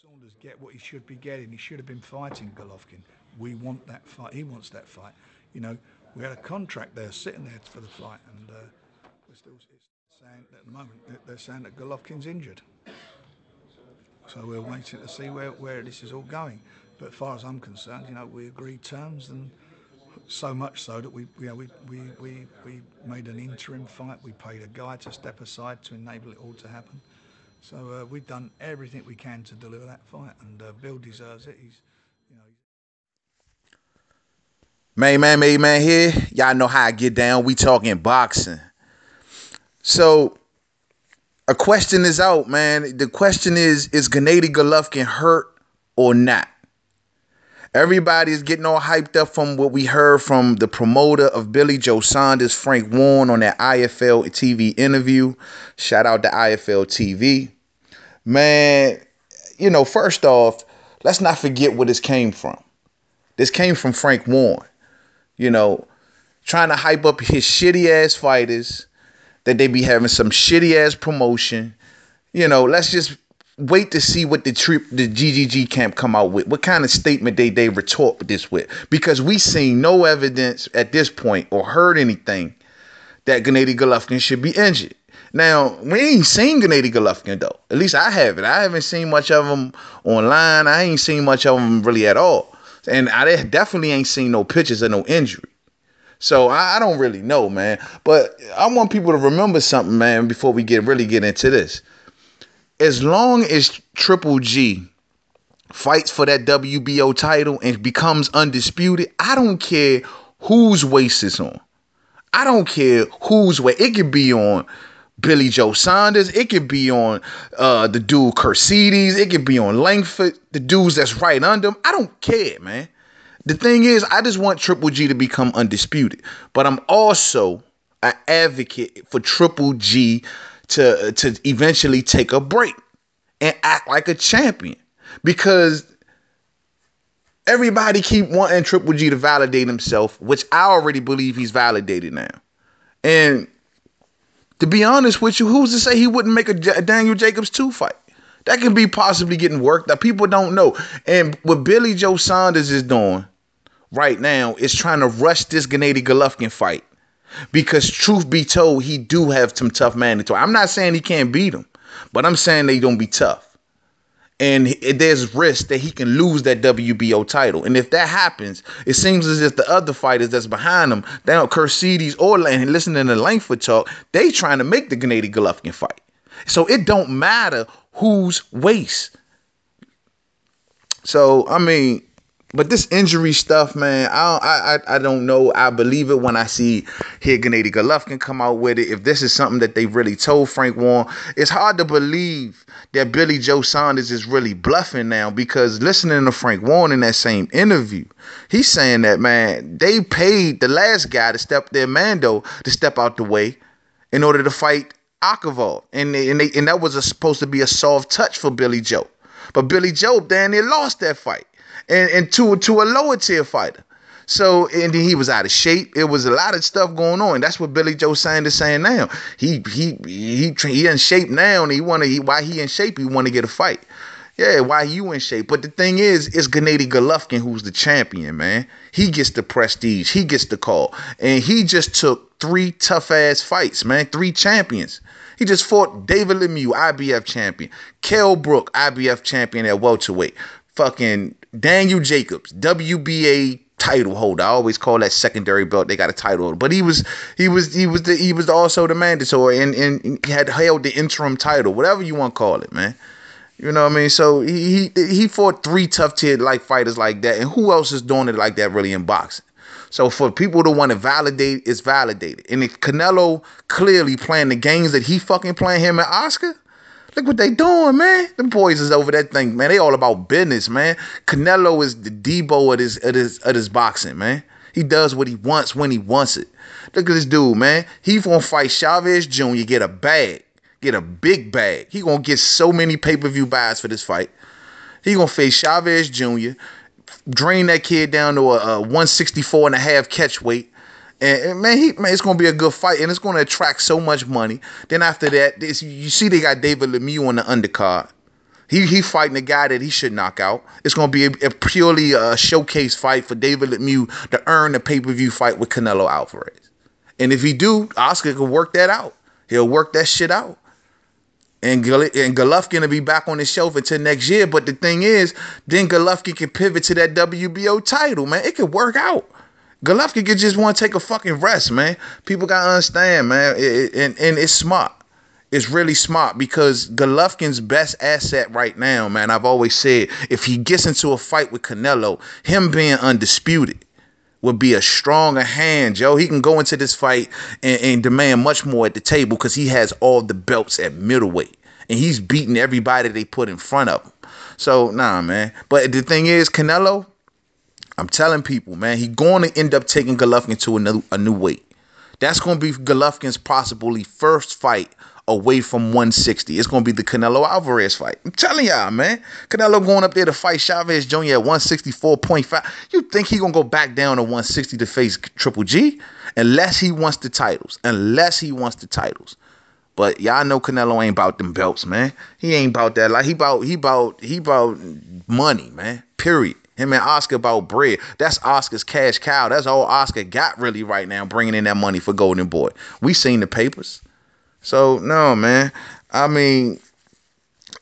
Saunders get what he should be getting. He should have been fighting Golovkin. We want that fight. He wants that fight. You know, we had a contract there sitting there for the fight, and we're still saying at the moment they're saying that Golovkin's injured. So we're waiting to see where this is all going. But as far as I'm concerned, you know, we agreed terms, and so much so that we made an interim fight. We paid a guy to step aside to enable it all to happen. So we've done everything we can to deliver that fight, and Bill deserves it. He's, you know. Man here. Y'all know how I get down. We talking boxing. So a question is out, man. The question is Gennady Golovkin hurt or not? Everybody's getting all hyped up from what we heard from the promoter of Billy Joe Saunders, Frank Warren, on that IFLtv interview. Shout out to IFLtv. Man, you know, first off, let's not forget where this came from. This came from Frank Warren, you know, trying to hype up his shitty-ass fighters, that they be having some shitty-ass promotion. You know, let's just wait to see what the GGG camp come out with. What kind of statement they retort this with. Because we seen no evidence at this point or heard anything that Gennady Golovkin should be injured. Now, we ain't seen Gennady Golovkin, though. At least I haven't. I haven't seen much of him online. I ain't seen much of him really at all. And I definitely ain't seen no pictures of no injury. So I don't really know, man. But I want people to remember something, man, before we really get into this. As long as Triple G fights for that WBO title and becomes undisputed, I don't care whose waist it's on. I don't care whose way. It could be on Billy Joe Saunders. It could be on the dude Curcides. It could be on Langford, the dudes that's right under him. I don't care, man. The thing is, I just want Triple G to become undisputed. But I'm also an advocate for Triple G to eventually take a break and act like a champion. Because everybody keep wanting Triple G to validate himself, which I already believe he's validated now. And to be honest with you, who's to say he wouldn't make a Daniel Jacobs 2 fight? That could be possibly getting worked that people don't know. And what Billy Joe Saunders is doing right now is trying to rush this Gennady Golovkin fight. Because truth be told, he do have some tough mandatory. I'm not saying he can't beat him, but I'm saying they don't be tough. And there's risk that he can lose that WBO title. And if that happens, it seems as if the other fighters that's behind him, they don't Curcides or listening to Langford talk, they trying to make the Gennady Golovkin fight. So it don't matter whose waist. So, I mean, but this injury stuff, man, I don't know. I believe it when I hear Gennady Golovkin come out with it. If this is something that they really told Frank Warren, it's hard to believe that Billy Joe Saunders is really bluffing now, because listening to Frank Warren in that same interview, he's saying that, man, they paid the last guy to step out the way in order to fight Akavov. And that was supposed to be a soft touch for Billy Joe. But Billy Joe, damn near lost that fight. And to a lower tier fighter. So, and he was out of shape. It was a lot of stuff going on. That's what Billy Joe Saunders saying now. He in shape now, and why he in shape? He want to get a fight. Yeah, why you in shape? But the thing is, it's Gennady Golovkin who's the champion, man. He gets the prestige. He gets the call. And he just took 3 tough-ass fights, man. 3 champions. He just fought David Lemieux, IBF champion. Kell Brook, IBF champion at welterweight. Fucking Daniel Jacobs, WBA title holder. I always call that secondary belt. They got a title holder, but he was also the mandatory and had held the interim title, whatever you want to call it, man. You know what I mean? So he fought 3 tough tier like fighters like that, and who else is doing it like that really in boxing? So for people to want to validate, it's validated. And if Canelo clearly playing the games that he fucking playing, him and Oscar. Look what they doing, man. Them boys is over that thing, man. They all about business, man. Canelo is the Debo of this boxing, man. He does what he wants when he wants it. Look at this dude, man. He gonna fight Chavez Jr., get a bag, get a big bag. He gonna get so many pay-per-view buys for this fight. He gonna face Chavez Jr., drain that kid down to a 164 and a half catch weight. And man, it's going to be a good fight, and it's going to attract so much money. Then after that, you see they got David Lemieux on the undercard. He fighting a guy that he should knock out. It's going to be a purely showcase fight for David Lemieux to earn the pay-per-view fight with Canelo Alvarez. And if he do, Oscar can work that out. He'll work that shit out. And Golovkin will be back on the shelf until next year. But the thing is, then Golovkin can pivot to that WBO title, man. It could work out. Golovkin could just want to take a fucking rest, man. People got to understand, man. And it's smart. It's really smart because Golovkin's best asset right now, man, I've always said, if he gets into a fight with Canelo, him being undisputed would be a stronger hand, Joe. He can go into this fight and demand much more at the table because he has all the belts at middleweight. And he's beating everybody they put in front of him. So, nah, man. But the thing is, Canelo, I'm telling people, man, he's going to end up taking Golovkin to a new weight. That's going to be Golovkin's possibly first fight away from 160. It's going to be the Canelo Alvarez fight. I'm telling y'all, man. Canelo going up there to fight Chavez Jr. at 164.5. You think he going to go back down to 160 to face Triple G? Unless he wants the titles. Unless he wants the titles. But y'all know Canelo ain't about them belts, man. He ain't about that. Like he about money, man. Period. Him and Oscar about bread. That's Oscar's cash cow. That's all Oscar got really right now, bringing in that money for Golden Boy. We seen the papers. So, no, man. I mean,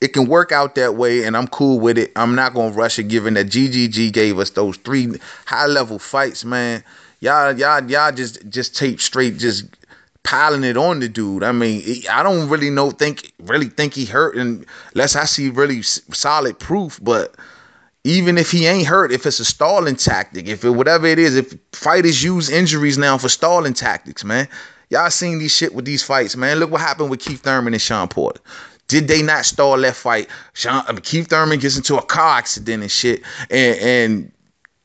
it can work out that way, and I'm cool with it. I'm not going to rush it, given that GGG gave us those 3 high-level fights, man. Y'all just tape straight, just piling it on the dude. I mean, I don't really think he hurt unless I see really solid proof, but even if he ain't hurt, if it's a stalling tactic, whatever it is, if fighters use injuries now for stalling tactics, man. Y'all seen these shit with these fights, man. Look what happened with Keith Thurman and Sean Porter. Did they not stall that fight? Keith Thurman gets into a car accident and shit, and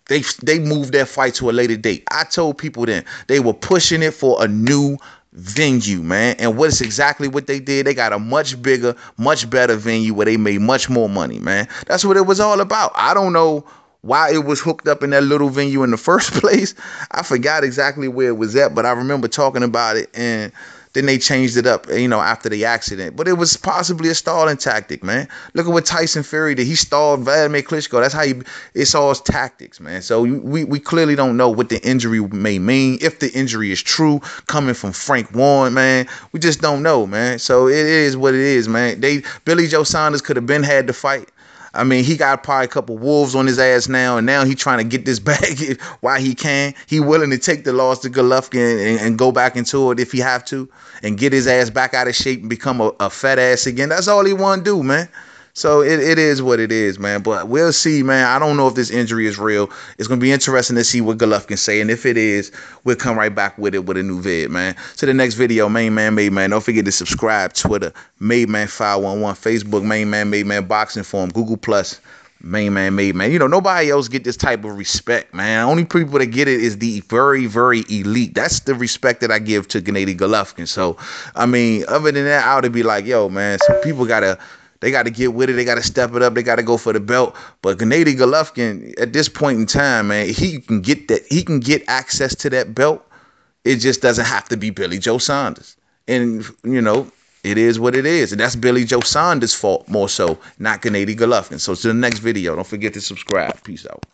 they moved that fight to a later date. I told people then they were pushing it for a new venue, man. And what's exactly what they did? They got a much bigger, much better venue where they made much more money, man. That's what it was all about. I don't know why it was hooked up in that little venue in the first place. I forgot exactly where it was at, but I remember talking about it, and then they changed it up, after the accident. But it was possibly a stalling tactic, man. Look at what Tyson Fury did. He stalled Vladimir Klitschko. That's how it's all tactics, man. So we clearly don't know what the injury may mean. If the injury is true, coming from Frank Warren, man, we just don't know, man. So it is what it is, man. Billy Joe Saunders could have had the fight. I mean, he got probably a couple wolves on his ass now, and now he trying to get this bag while he can. He willing to take the loss to Golovkin and go back into it if he have to, and get his ass back out of shape and become a fat ass again. That's all he want to do, man. So it is what it is, man. But we'll see, man. I don't know if this injury is real. It's going to be interesting to see what Golovkin say. And if it is, we'll come right back with it with a new vid, man. To the next video, Main Man, Made Man. Don't forget to subscribe. Twitter, Made Man 511. Facebook, Main Man, Made Man Boxing Forum. Google Plus, Main Man, Made Man. Nobody else get this type of respect, man. Only people that get it is the very, very elite. That's the respect that I give to Gennady Golovkin. So, I mean, other than that, I ought to be like, yo, man, some people they got to get with it. They got to step it up. They got to go for the belt. But Gennady Golovkin, at this point in time, man, he can get that. He can get access to that belt. It just doesn't have to be Billy Joe Saunders. And, it is what it is. And that's Billy Joe Saunders' fault more so, not Gennady Golovkin. So to the next video, don't forget to subscribe. Peace out.